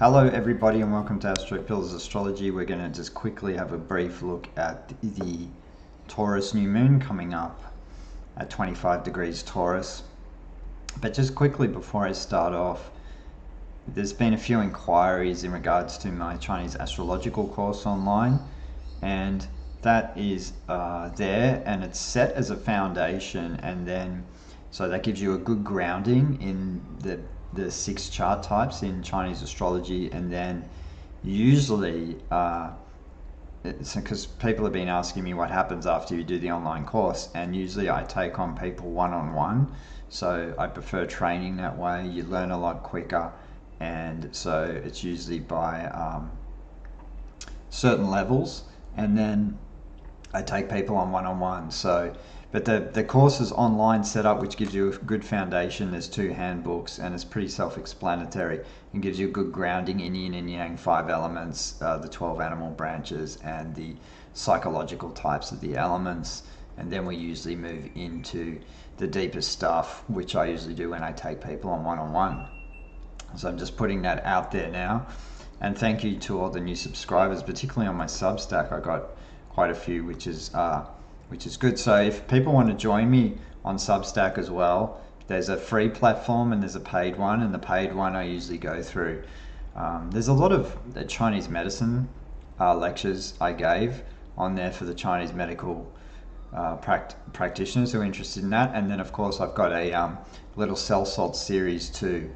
Hello everybody and welcome to Astrology. We're going to just quickly have a brief look at the Taurus new moon coming up at 25 degrees Taurus. But just quickly before I start off, there's been a few inquiries in regards to my Chinese astrological course online, and that is there, and it's set as a foundation, and then so that gives you a good grounding in the 6 chart types in Chinese astrology. And then usually because people have been asking me what happens after you do the online course, and usually I take on people one-on-one, so I prefer training that way. You learn a lot quicker, and so it's usually by certain levels, and then I take people on one-on-one. But the course is online setup, which gives you a good foundation. There's 2 handbooks, and it's pretty self-explanatory and gives you a good grounding in yin and yang 5 elements, the 12 animal branches, and the psychological types of the elements. And then we usually move into the deeper stuff, which I usually do when I take people on one-on-one. So I'm just putting that out there now. And thank you to all the new subscribers, particularly on my Substack. I got quite a few, which is good. So if people want to join me on Substack as well, there's a free platform and there's a paid one, and the paid one I usually go through. There's a lot of the Chinese medicine lectures I gave on there for the Chinese medical practitioners who are interested in that. And then of course I've got a little cell salt series too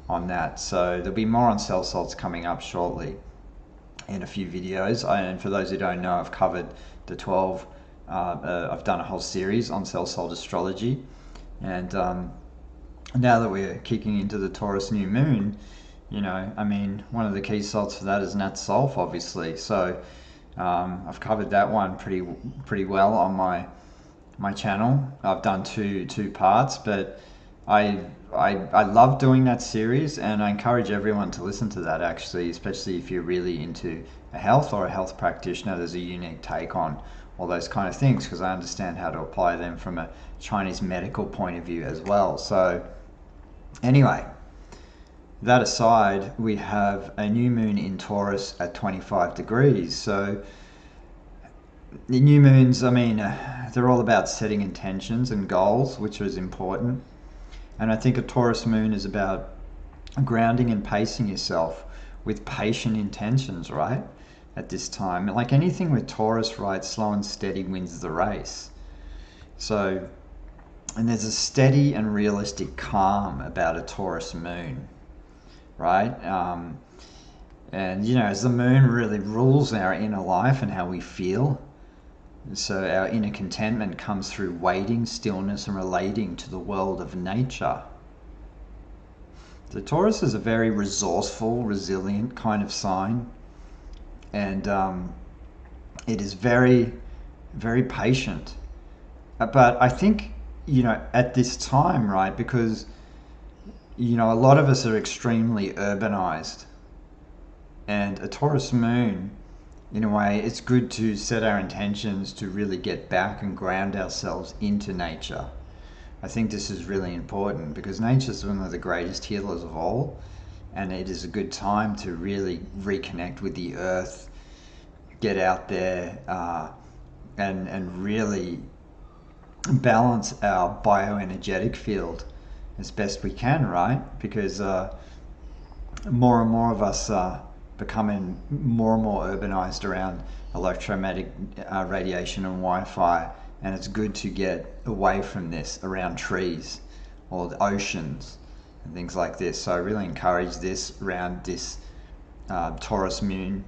on that. So there'll be more on cell salts coming up shortly in a few videos. And for those who don't know, I've covered the 12. I've done a whole series on cell salt astrology, and now that we're kicking into the Taurus new moon, one of the key salts for that is nat sulf, obviously. So I've covered that one pretty well on my channel. I've done two parts, but I love doing that series, and I encourage everyone to listen to that, actually, especially if you're really into a health or a health practitioner. There's a unique take on all those kind of things, because I understand how to apply them from a Chinese medical point of view as well. So anyway, that aside, we have a new moon in Taurus at 25 degrees. So the new moons, they're all about setting intentions and goals, which is important. And I think a Taurus moon is about grounding and pacing yourself with patient intentions, right? At this time, like anything with Taurus, right, slow and steady wins the race. So, and there's a steady and realistic calm about a Taurus moon, right? And as the moon really rules our inner life and how we feel, so our inner contentment comes through waiting, stillness, and relating to the world of nature. So Taurus is a very resourceful, resilient kind of sign. And it is very, very patient. But I think, at this time, right, because, a lot of us are extremely urbanized. And a Taurus moon, in a way, it's good to set our intentions to really get back and ground ourselves into nature. I think this is really important, because nature is one of the greatest healers of all. And it is a good time to really reconnect with the earth, get out there, and really balance our bioenergetic field as best we can, right? Because more and more of us are becoming more and more urbanized around electromagnetic radiation and Wi-Fi, and it's good to get away from this around trees or the oceans and things like this. So I really encourage this around this Taurus moon,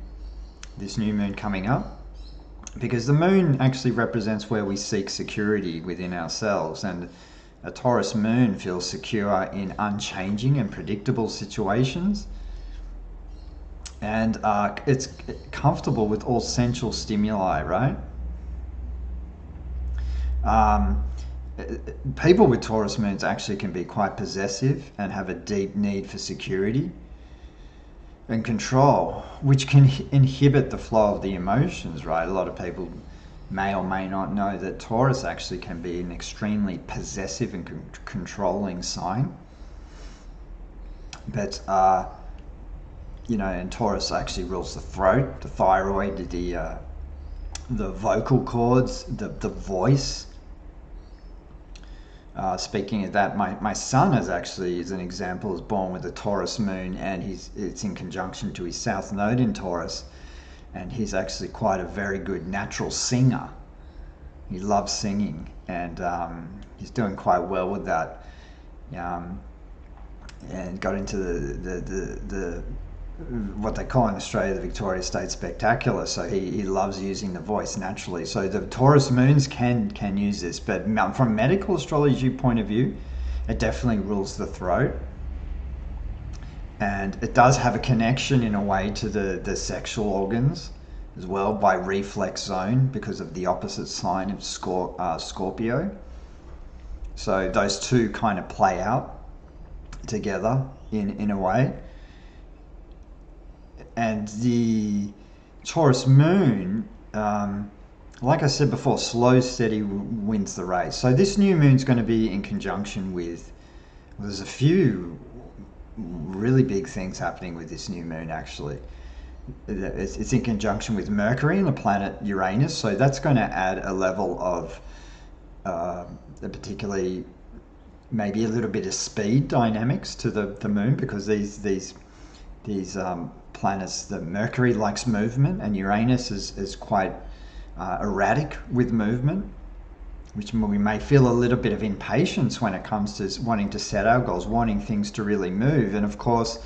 this new moon coming up, because the moon actually represents where we seek security within ourselves, and a Taurus moon feels secure in unchanging and predictable situations, and it's comfortable with all sensual stimuli, right? People with Taurus moons actually can be quite possessive and have a deep need for security and control, which can inhibit the flow of the emotions, right? A lot of people may or may not know that Taurus actually can be an extremely possessive and controlling sign. But and Taurus actually rules the throat, the thyroid, the vocal cords, the voice. Speaking of that, my son is an example, is born with a Taurus moon, and it's in conjunction to his south node in Taurus, and he's actually quite a very good natural singer. He loves singing, and he's doing quite well with that, and got into the what they call in Australia the Victoria State Spectacular. So he loves using the voice naturally. So the Taurus moons can use this, but from medical astrology point of view, it definitely rules the throat, and it does have a connection in a way to the sexual organs as well by reflex zone because of the opposite sign of Scorpio. So those two kind of play out together in a way. And the Taurus moon, like I said before, slow, steady wins the race. So this new moon's going to be in conjunction with, there's a few really big things happening with this new moon actually. It's in conjunction with Mercury and the planet Uranus, so that's going to add a level of particularly maybe a little bit of speed dynamics to the moon, because these planets, the Mercury likes movement, and Uranus is quite erratic with movement, which we may feel a little bit of impatience when it comes to wanting to set our goals, wanting things to really move. And of course,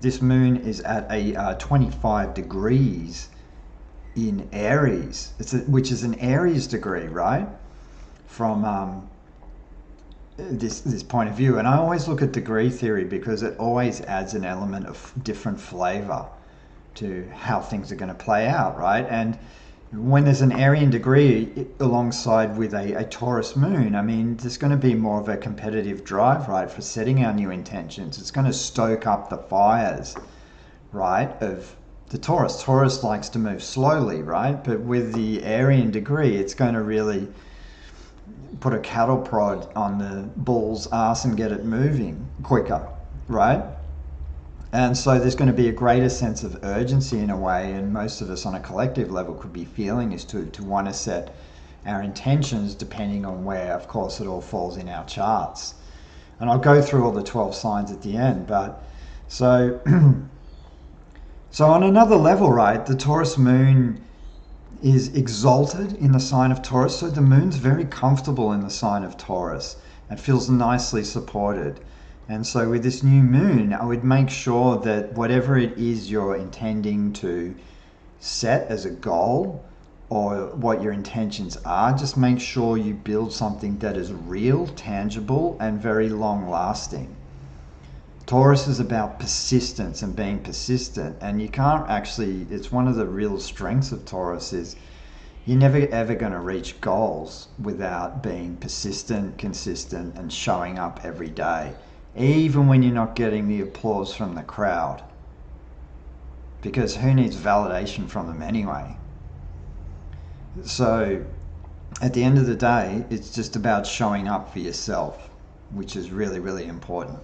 this moon is at a 25 degrees in Aries, which is an Aries degree, right? From this point of view. And I always look at degree theory because it always adds an element of different flavor to how things are going to play out, right? And when there's an Aryan degree alongside with a Taurus moon, I mean, there's going to be more of a competitive drive, right, for setting our new intentions. It's going to stoke up the fires, right, of the Taurus. Taurus likes to move slowly, right? But with the Aryan degree, it's going to really put a cattle prod on the bull's ass and get it moving quicker, right? And so there's going to be a greater sense of urgency in a way, and most of us on a collective level could be feeling is to want to set our intentions depending on where, of course, it all falls in our charts. And I'll go through all the 12 signs at the end, but so so on another level, right, the Taurus moon is exalted in the sign of Taurus, so the moon's very comfortable in the sign of Taurus and feels nicely supported. And so with this new moon, I would make sure that whatever it is you're intending to set as a goal, or what your intentions are, just make sure you build something that is real, tangible, and very long lasting. Taurus is about persistence and being persistent, and you can't actually, it's one of the real strengths of Taurus is you're never ever going to reach goals without being persistent, consistent, and showing up every day, even when you're not getting the applause from the crowd, because who needs validation from them anyway? So at the end of the day, it's just about showing up for yourself, which is really, really important.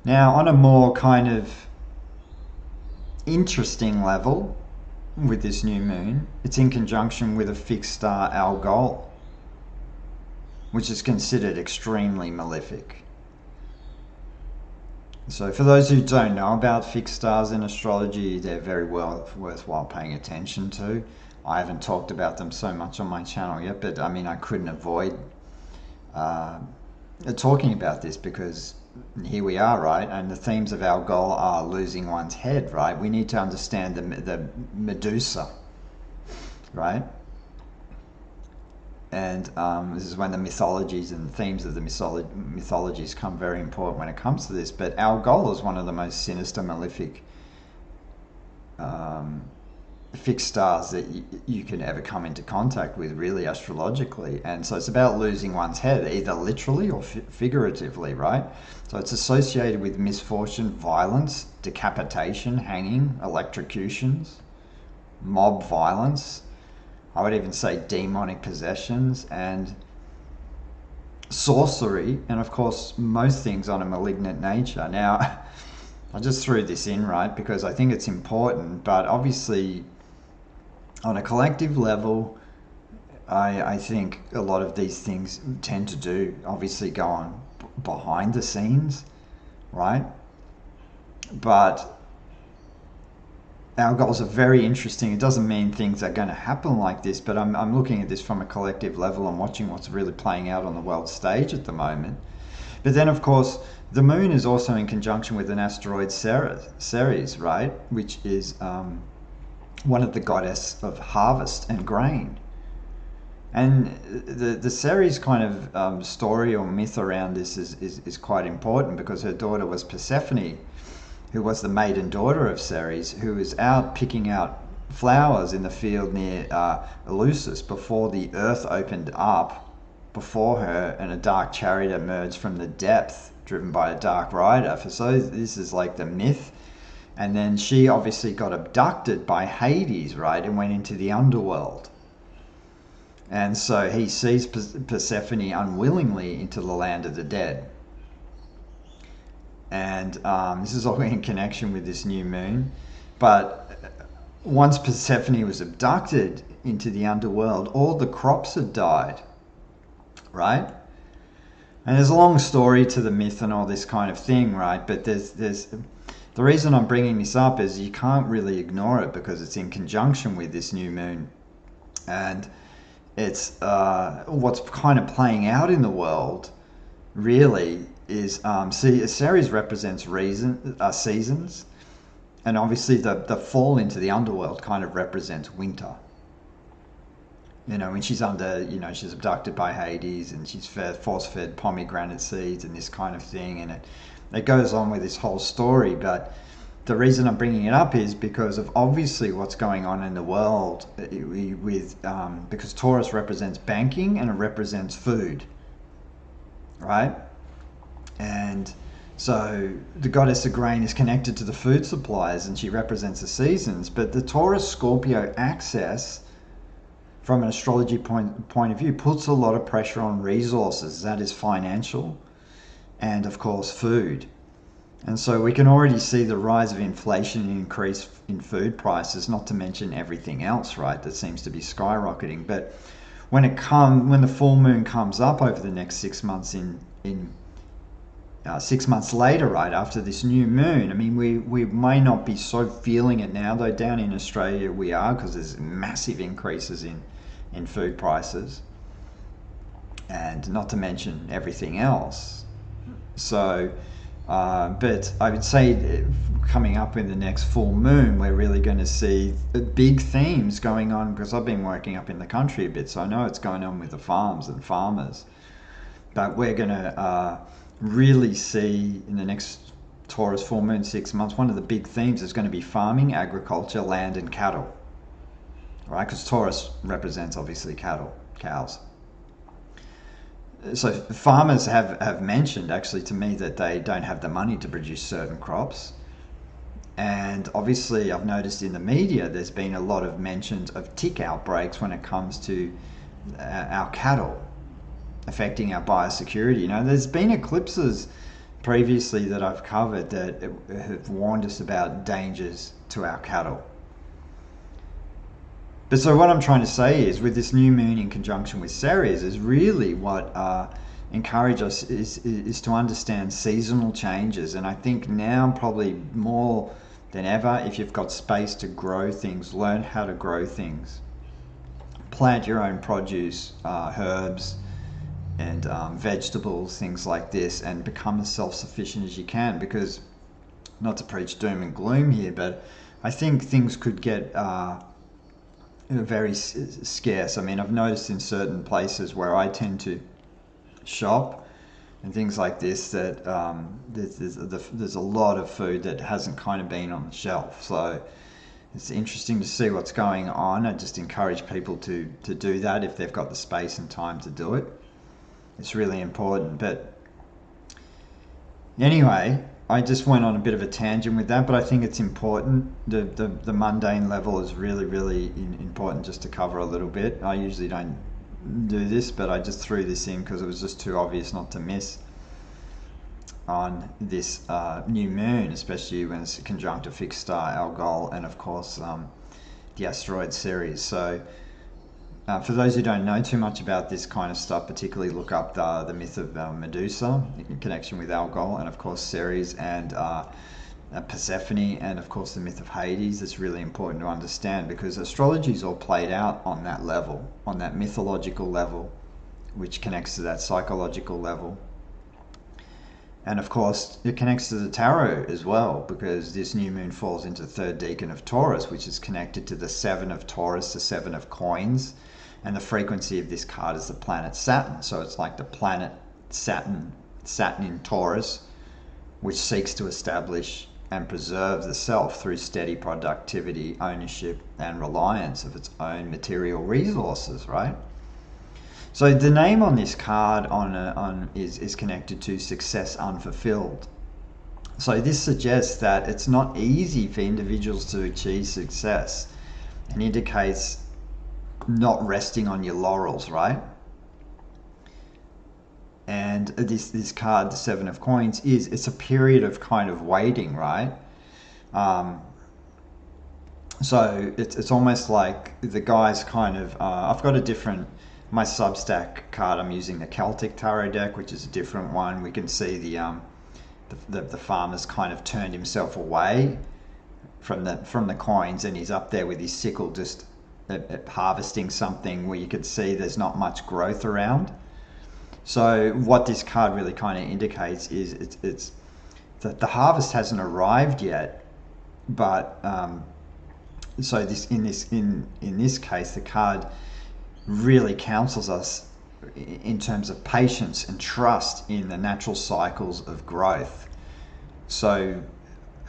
Now, on a more kind of interesting level with this new moon, it's in conjunction with a fixed star Algol, which is considered extremely malefic. So for those who don't know about fixed stars in astrology, they're very worthwhile paying attention to. I haven't talked about them so much on my channel yet, but I mean, I couldn't avoid talking about this because here we are, right? And the themes of our goal are losing one's head, right? We need to understand the Medusa, right? And this is when the mythologies and themes of the mythologies come very important when it comes to this. But our goal is one of the most sinister, malefic fixed stars that you can ever come into contact with, really, astrologically. And so it's about losing one's head, either literally or figuratively, right? So it's associated with misfortune, violence, decapitation, hanging, electrocutions, mob violence. I would even say demonic possessions, and sorcery, and of course most things on a malignant nature. Now, I just threw this in, right, because I think it's important, but obviously on a collective level, I think a lot of these things tend to do obviously go on behind the scenes, right? But our goals are very interesting. It doesn't mean things are going to happen like this, but I'm looking at this from a collective level and watching what's really playing out on the world stage at the moment. But then, of course, the moon is also in conjunction with an asteroid Ceres, right? Which is one of the goddess of harvest and grain. And the Ceres kind of story or myth around this is quite important, because her daughter was Persephone, who was the maiden daughter of Ceres, who was out picking out flowers in the field near Eleusis before the earth opened up before her and a dark chariot emerged from the depth driven by a dark rider. So this is like the myth. And then she obviously got abducted by Hades, right, and went into the underworld. And so he sees Persephone unwillingly into the land of the dead. And this is all in connection with this new moon. But once Persephone was abducted into the underworld, all the crops had died, right? And there's a long story to the myth and all this kind of thing, right? But there's the reason I'm bringing this up is you can't really ignore it, because it's in conjunction with this new moon. And it's what's kind of playing out in the world really is Ceres represents seasons, and obviously the fall into the underworld kind of represents winter. You know, when she's she's abducted by Hades and she's force-fed pomegranate seeds and this kind of thing, and it goes on with this whole story. But the reason I'm bringing it up is because of obviously what's going on in the world because Taurus represents banking and it represents food, right? And so the goddess of grain is connected to the food supplies, and she represents the seasons. But the Taurus Scorpio axis, from an astrology point of view, puts a lot of pressure on resources. That is financial and, of course, food. And so we can already see the rise of inflation and increase in food prices, not to mention everything else, right, that seems to be skyrocketing. But when the full moon comes up over the next 6 months 6 months later, right, after this new moon, I mean, we may not be so feeling it now, though down in Australia we are, because there's massive increases in food prices, and not to mention everything else. So, but I would say coming up in the next full moon, we're really going to see big themes going on, because I've been working up in the country a bit, so I know what's going on with the farms and farmers. But we're going to really see in the next Taurus full moon 6 months, one of the big themes is going to be farming, agriculture, land and cattle, right? Because Taurus represents obviously cows. So farmers have mentioned actually to me that they don't have the money to produce certain crops. And obviously I've noticed in the media there's been a lot of mentions of tick outbreaks when it comes to our cattle, affecting our biosecurity. You know, there's been eclipses previously that I've covered that have warned us about dangers to our cattle. But so what I'm trying to say is, with this new moon in conjunction with Ceres, is really what encourage us is to understand seasonal changes. And I think now probably more than ever, if you've got space to grow things, learn how to grow things. Plant your own produce, herbs and vegetables, things like this, and become as self-sufficient as you can. Because, not to preach doom and gloom here, but I think things could get very scarce. I mean, I've noticed in certain places where I tend to shop and things like this that there's a lot of food that hasn't kind of been on the shelf. So it's interesting to see what's going on. I just encourage people to do that if they've got the space and time to do it. It's really important. But anyway, I just went on a bit of a tangent with that, but I think it's important. The mundane level is really, really important just to cover a little bit. I usually don't do this, but I just threw this in because it was just too obvious not to miss on this new moon, especially when it's conjunct a fixed star Algol, and of course the asteroid Ceres. So for those who don't know too much about this kind of stuff, particularly look up the myth of Medusa in connection with Algol, and of course Ceres, and Persephone, and of course the myth of Hades. It's really important to understand because astrology is all played out on that level, on that mythological level, which connects to that psychological level. And of course it connects to the tarot as well, because this new moon falls into the third decan of Taurus, which is connected to the 7 of Taurus, the 7 of coins, and the frequency of this card is the planet Saturn. So it's like the planet Saturn in Taurus, which seeks to establish and preserve the self through steady productivity, ownership, and reliance of its own material resources, right? So the name on this card is connected to success unfulfilled. So this suggests that it's not easy for individuals to achieve success, and indicates not resting on your laurels, right? And this card, the 7 of coins, it's a period of kind of waiting, right? So it's almost like the guy's kind of I've got a different, my Substack card, I'm using the Celtic Tarot deck, which is a different one. We can see the farmer's kind of turned himself away from the coins, and he's up there with his sickle just harvesting something where you could see there's not much growth around. So what this card really kind of indicates is it's that the harvest hasn't arrived yet, but so in this case the card really counsels us in terms of patience and trust in the natural cycles of growth. So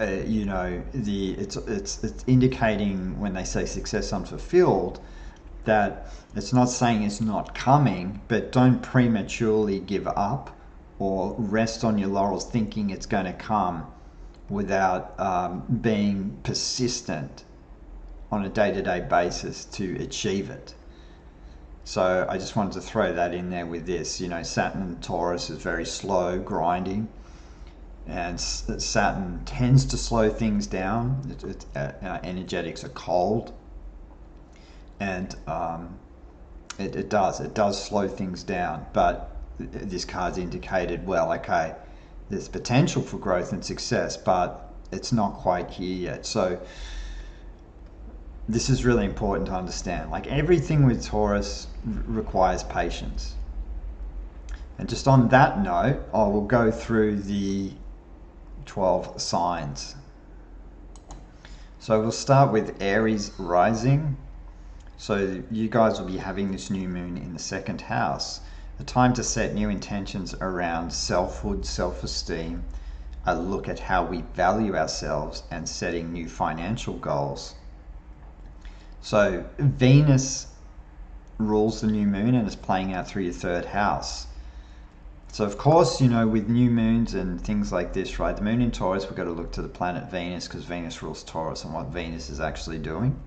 you know, it's indicating, when they say success unfulfilled, that it's not saying it's not coming, but don't prematurely give up or rest on your laurels thinking it's going to come without being persistent on a day-to-day basis to achieve it. So I just wanted to throw that in there with this. You know, Saturn and Taurus is very slow, grinding, and Saturn tends to slow things down. Energetics are cold, and it does slow things down. But this card's indicated, well, okay, there's potential for growth and success, but it's not quite here yet. So this is really important to understand. Like everything with Taurus requires patience. And just on that note, I will go through the 12 signs. So we'll start with Aries rising. So you guys will be having this new moon in the 2nd house. A time to set new intentions around selfhood, self-esteem, a look at how we value ourselves, and setting new financial goals. So Venus rules the new moon and is playing out through your 3rd house. So of course, you know, with new moons and things like this, right, the moon in Taurus, we've got to look to the planet Venus, because Venus rules Taurus and what Venus is actually doing.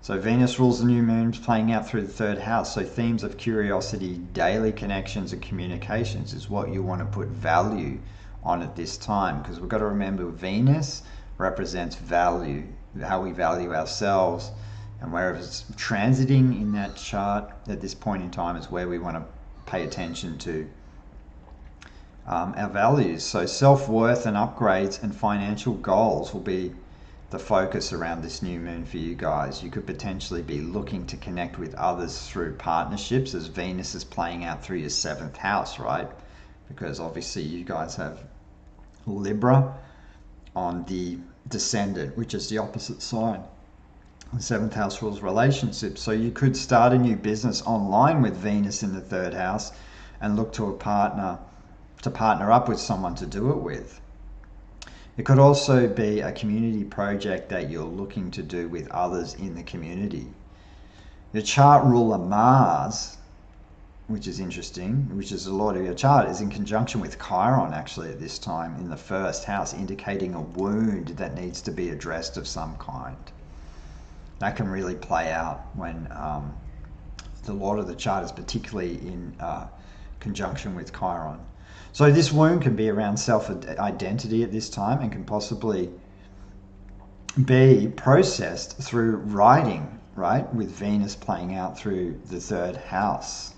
So Venus rules the new moon, playing out through the 3rd house. So themes of curiosity, daily connections, and communications is what you want to put value on at this time, because we've got to remember Venus represents value, how we value ourselves, and wherever it's transiting in that chart at this point in time is where we want to pay attention to our values. So self-worth and upgrades and financial goals will be the focus around this new moon for you guys. You could potentially be looking to connect with others through partnerships, as Venus is playing out through your 7th house, right? Because obviously you guys have Libra on the descendant, which is the opposite sign. The 7th house rules relationships. So you could start a new business online with Venus in the 3rd house and look to partner up with someone to do it with. It could also be a community project that you're looking to do with others in the community. Your chart ruler Mars, which is interesting, which is a lot of your chart, is in conjunction with Chiron actually at this time in the 1st house, indicating a wound that needs to be addressed of some kind. That can really play out when the Lord of the chart is particularly in conjunction with Chiron. So this wound can be around self-identity at this time and can possibly be processed through writing, right? With Venus playing out through the third house.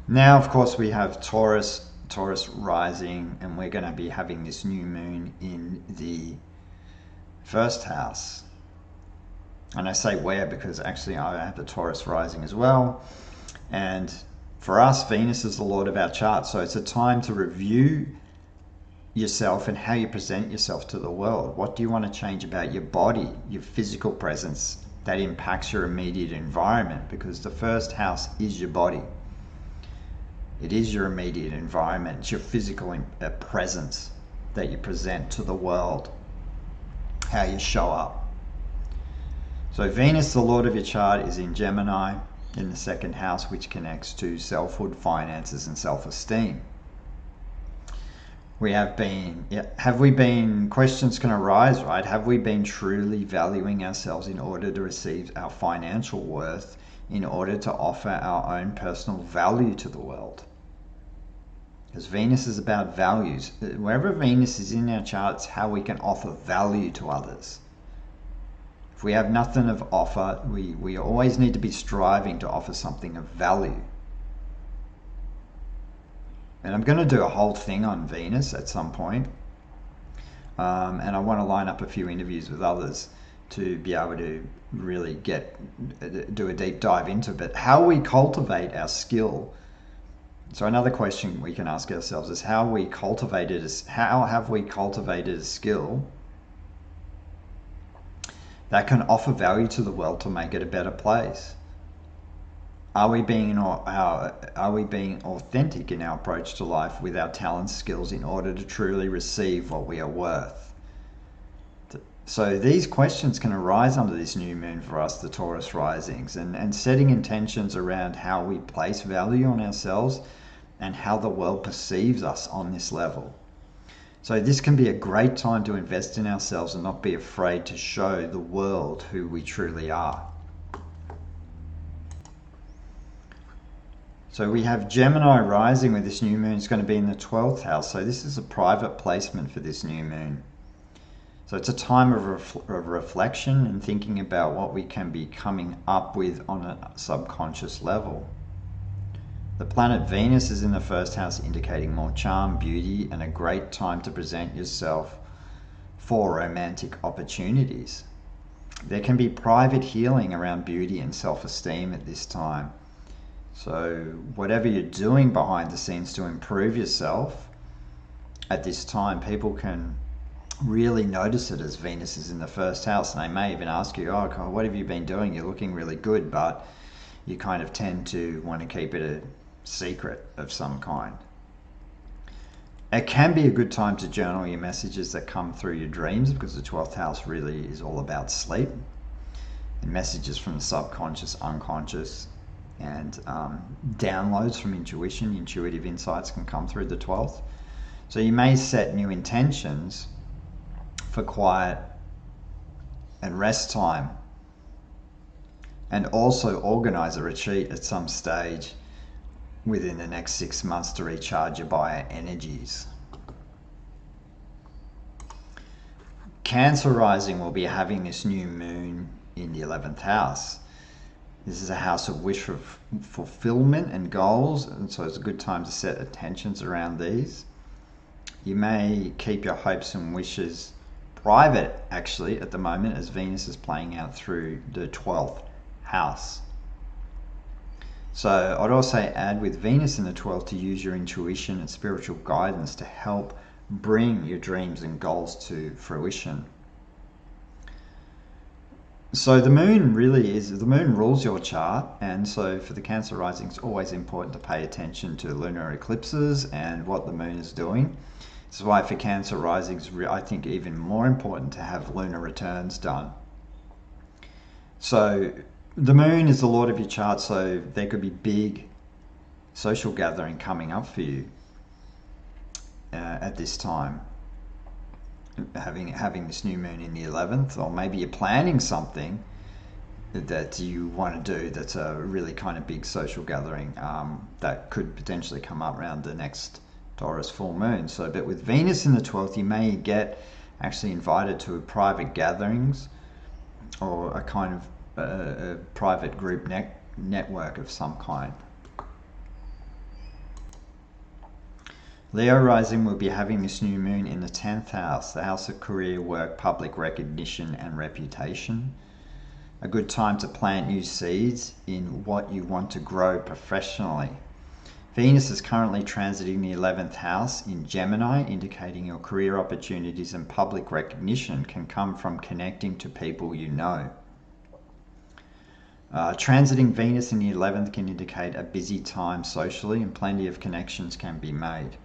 Now, of course, we have Taurus rising, and we're going to be having this new moon in the first house. And I say where because actually I have the Taurus rising as well. And for us, Venus is the Lord of our chart. So it's a time to review yourself and how you present yourself to the world. What do you want to change about your body, your physical presence that impacts your immediate environment? Because the first house is your body. It is your immediate environment. It's your physical presence that you present to the world, how you show up. So Venus, the Lord of your chart, is in Gemini in the second house, which connects to selfhood, finances, and self-esteem. Questions can arise, right? Have we been truly valuing ourselves in order to receive our financial worth, in order to offer our own personal value to the world? Because Venus is about values. Wherever Venus is in our charts, how we can offer value to others. If we have nothing of offer, we always need to be striving to offer something of value. And I'm going to do a whole thing on Venus at some point. And I want to line up a few interviews with others to be able to really do a deep dive into it. But how we cultivate our skill. So another question we can ask ourselves is how have we cultivated a skill that can offer value to the world to make it a better place? Are we being authentic in our approach to life with our talents, skills, in order to truly receive what we are worth? So these questions can arise under this new moon for us, the Taurus risings, and setting intentions around how we place value on ourselves and how the world perceives us on this level. So this can be a great time to invest in ourselves and not be afraid to show the world who we truly are. So we have Gemini rising with this new moon. It's going to be in the 12th house. So this is a private placement for this new moon. So it's a time of reflection and thinking about what we can be coming up with on a subconscious level. The planet Venus is in the first house, indicating more charm, beauty, and a great time to present yourself for romantic opportunities. There can be private healing around beauty and self-esteem at this time. So whatever you're doing behind the scenes to improve yourself at this time, people can really notice it as Venus is in the first house. And they may even ask you, oh, what have you been doing? You're looking really good, but you kind of tend to want to keep it a secret of some kind. It can be a good time to journal your messages that come through your dreams, because the 12th house really is all about sleep and messages from the subconscious, unconscious, and downloads from intuition. Intuitive insights can come through the 12th. So you may set new intentions for quiet and rest time, and also organize a retreat at some stage within the next 6 months to recharge your bio energies. Cancer rising will be having this new moon in the 11th house. This is a house of wish for fulfillment and goals, and so it's a good time to set intentions around these. You may keep your hopes and wishes private, actually, at the moment, as Venus is playing out through the 12th house. So I'd also add, with Venus in the 12th, to use your intuition and spiritual guidance to help bring your dreams and goals to fruition. So the moon rules your chart, and so for the Cancer rising, it's always important to pay attention to lunar eclipses and what the moon is doing. This is why for Cancer risings, I think even more important to have lunar returns done. So the moon is the lord of your chart, so there could be big social gathering coming up for you at this time. Having this new moon in the 11th, or maybe you're planning something that you want to do that's a really kind of big social gathering that could potentially come up around the next Taurus full moon. So, but with Venus in the 12th, you may get actually invited to private gatherings or a kind of a private group network of some kind. Leo rising will be having this new moon in the 10th house, the house of career, work, public recognition and reputation. A good time to plant new seeds in what you want to grow professionally. Venus is currently transiting the 11th house in Gemini, indicating your career opportunities and public recognition can come from connecting to people you know. Transiting Venus in the 11th can indicate a busy time socially, and plenty of connections can be made.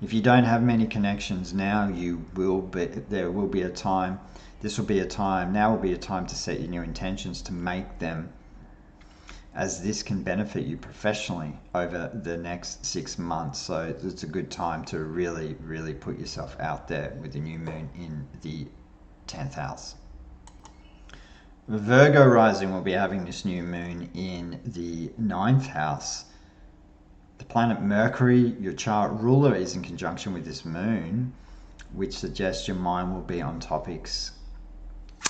If you don't have many connections now, there will be a time. This will be a time. Now will be a time to set your new intentions to make them, as this can benefit you professionally over the next 6 months. So it's a good time to really, really put yourself out there with the new moon in the 10th house. Virgo rising will be having this new moon in the 9th house. The planet Mercury, your chart ruler, is in conjunction with this moon, which suggests your mind will be on topics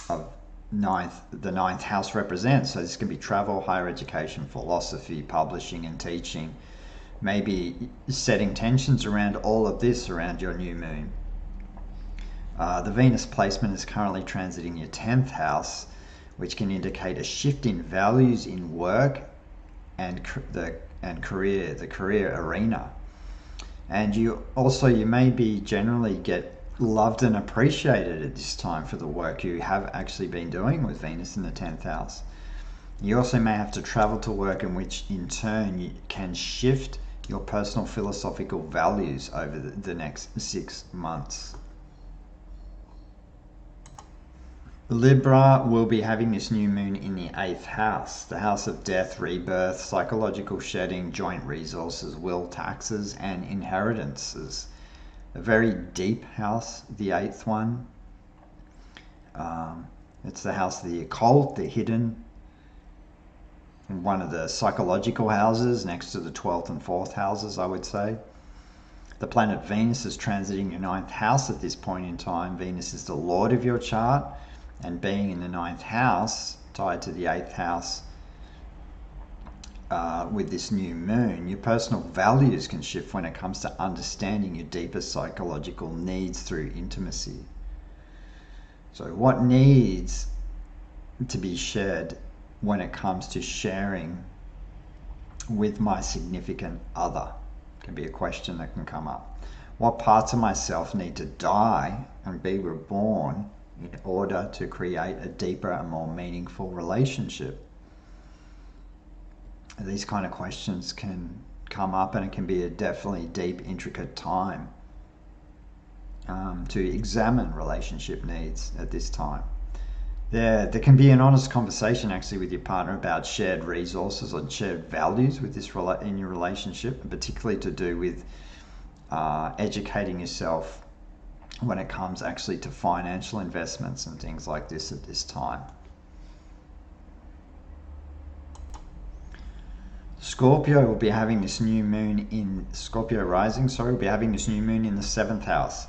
of the 9th house represents. So this can be travel, higher education, philosophy, publishing and teaching. Maybe setting tensions around all of this around your new moon. The Venus placement is currently transiting your 10th house, which can indicate a shift in values in work and the career arena. And you may be generally get loved and appreciated at this time for the work you have actually been doing with Venus in the 10th house. You also may have to travel to work, in which in turn you can shift your personal philosophical values over the next 6 months. Libra will be having this new moon in the 8th house, the house of death, rebirth, psychological shedding, joint resources, will, taxes, and inheritances. A very deep house, the 8th one. It's the house of the occult, the hidden, one of the psychological houses next to the 12th and 4th houses, I would say. The planet Venus is transiting your 9th house at this point in time. Venus is the lord of your chart, and being in the 9th house, tied to the 8th house, with this new moon, your personal values can shift when it comes to understanding your deeper psychological needs through intimacy. So what needs to be shared when it comes to sharing with my significant other can be a question that can come up. What parts of myself need to die and be reborn in order to create a deeper and more meaningful relationship? These kind of questions can come up, and it can be a definitely deep, intricate time to examine relationship needs at this time. There can be an honest conversation actually with your partner about shared resources and shared values with this in your relationship, and particularly to do with educating yourself when it comes actually to financial investments and things like this at this time. Scorpio will be having this new moon in Scorpio rising, will be having this new moon in the 7th house.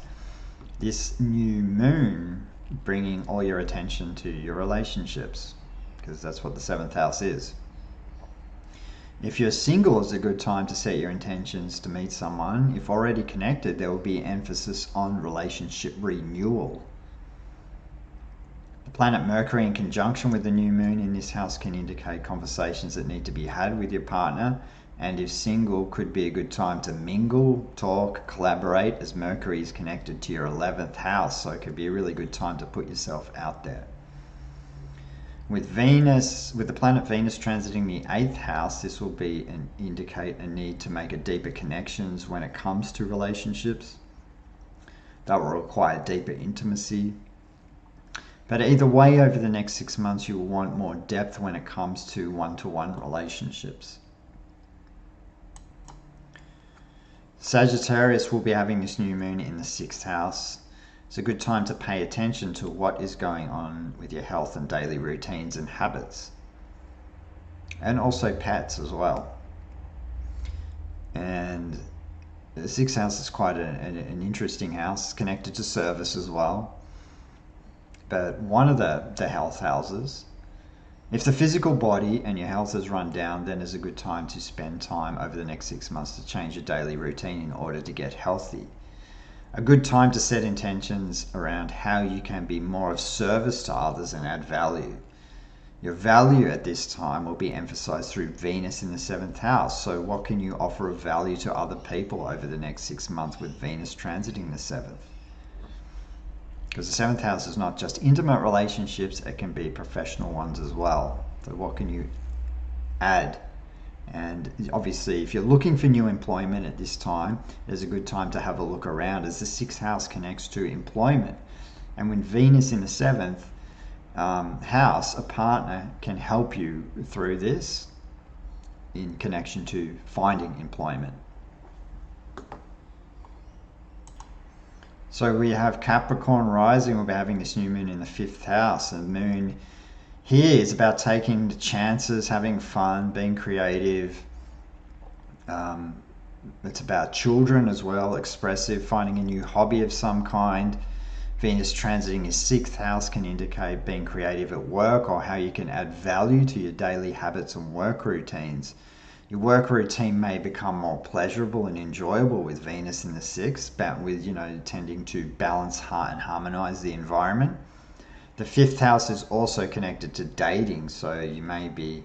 This new moon bringing all your attention to your relationships, because that's what the 7th house is. If you're single, it's a good time to set your intentions to meet someone. If already connected, there will be emphasis on relationship renewal. The planet Mercury in conjunction with the new moon in this house can indicate conversations that need to be had with your partner, and if single, could be a good time to mingle, talk, collaborate, as Mercury is connected to your 11th house, so it could be a really good time to put yourself out there. With the planet Venus transiting the 8th house, this will indicate a need to make a deeper connections when it comes to relationships. That will require deeper intimacy. But either way, over the next 6 months, you will want more depth when it comes to one-to-one relationships. Sagittarius will be having this new moon in the 6th house. It's a good time to pay attention to what is going on with your health and daily routines and habits. And also pets as well. And the 6th house is quite an interesting house. It's connected to service as well. But one of the health houses, if the physical body and your health is run down, then it's a good time to spend time over the next 6 months to change your daily routine in order to get healthy. A good time to set intentions around how you can be more of service to others and add value. Your value at this time will be emphasized through Venus in the 7th house. So what can you offer of value to other people over the next 6 months with Venus transiting the 7th? Because the 7th house is not just intimate relationships, it can be professional ones as well. So what can you add? And obviously, if you're looking for new employment at this time, it's a good time to have a look around, as the 6th house connects to employment. And when Venus in the 7th house, a partner can help you through this in connection to finding employment. So we have Capricorn rising. We'll be having this new moon in the 5th house. And the moon here is about taking the chances, having fun, being creative. It's about children as well, expressive, finding a new hobby of some kind. Venus transiting your 6th house can indicate being creative at work or how you can add value to your daily habits and work routines. Your work routine may become more pleasurable and enjoyable with Venus in the 6th, but with, tending to balance and harmonize the environment. The 5th house is also connected to dating, so you may be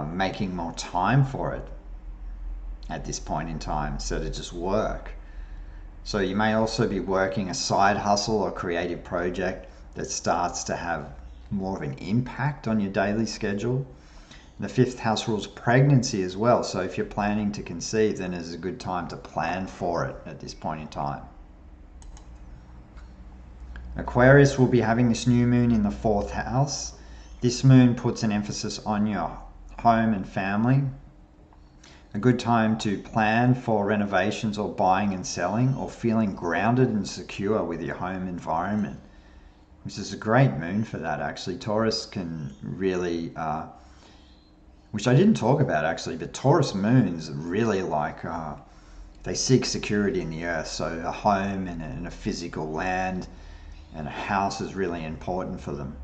making more time for it at this point in time instead of just work. So you may also be working a side hustle or creative project that starts to have more of an impact on your daily schedule. The 5th house rules pregnancy as well, so if you're planning to conceive, then it's a good time to plan for it at this point in time. Aquarius will be having this new moon in the 4th house. This moon puts an emphasis on your home and family. A good time to plan for renovations or buying and selling, or feeling grounded and secure with your home environment, which is a great moon for that actually. Taurus can really, which I didn't talk about actually, but Taurus moons really they seek security in the earth. So a home and a physical land and a house is really important for them.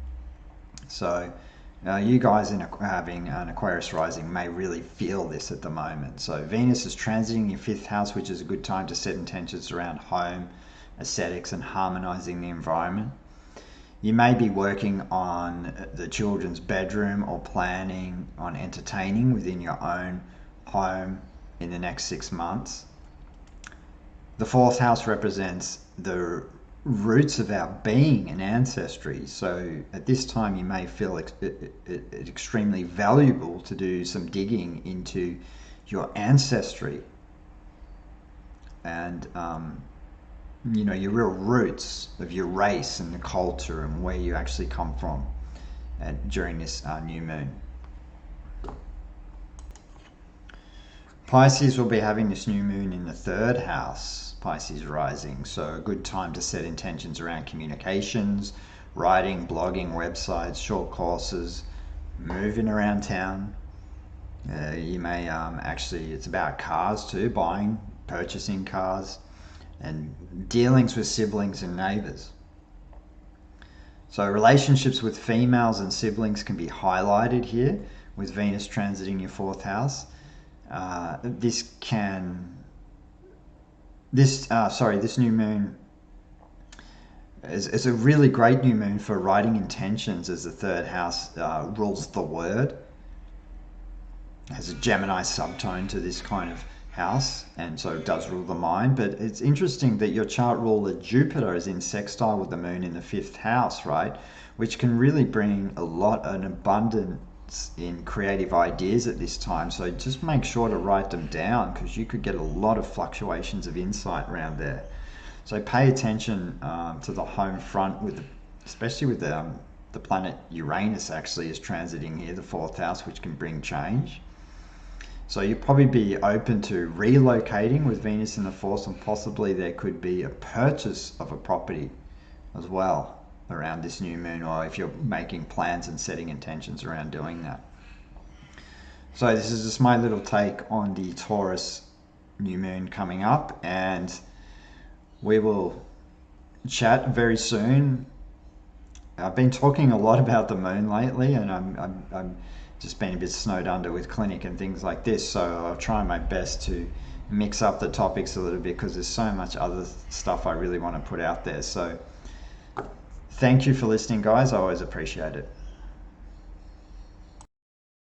So you guys having an Aquarius rising may really feel this at the moment. So Venus is transiting your 5th house, which is a good time to set intentions around home, aesthetics, and harmonizing the environment. You may be working on the children's bedroom or planning on entertaining within your own home in the next 6 months. The 4th house represents the roots of our being and ancestry. So at this time you may feel it extremely valuable to do some digging into your ancestry and your real roots of your race and the culture and where you actually come from during this new moon. Pisces will be having this new moon in the 3rd house. Pisces rising, so a good time to set intentions around communications, writing, blogging, websites, short courses, moving around town. You may it's about cars too, buying, purchasing cars, and dealings with siblings and neighbors. So relationships with females and siblings can be highlighted here with Venus transiting your 4th house. This new moon is a really great new moon for writing intentions, as the 3rd house rules the word. It has a Gemini subtone to this kind of house, and so it does rule the mind. But it's interesting that your chart ruler Jupiter is in sextile with the moon in the 5th house, right? Which can really bring an abundance in creative ideas at this time. So just make sure to write them down, because you could get a lot of fluctuations of insight around there. So pay attention to the home front, especially with the planet Uranus actually is transiting here, the 4th house, which can bring change. So you'll probably be open to relocating with Venus in the fourth, and possibly there could be a purchase of a property as well around this new moon, or if you're making plans and setting intentions around doing that. So this is just my little take on the Taurus new moon coming up, and we will chat very soon. I've been talking a lot about the moon lately, and I'm just been a bit snowed under with clinic and things like this, so I'll try my best to mix up the topics a little bit, because there's so much other stuff I really want to put out there. So thank you for listening, guys. I always appreciate it.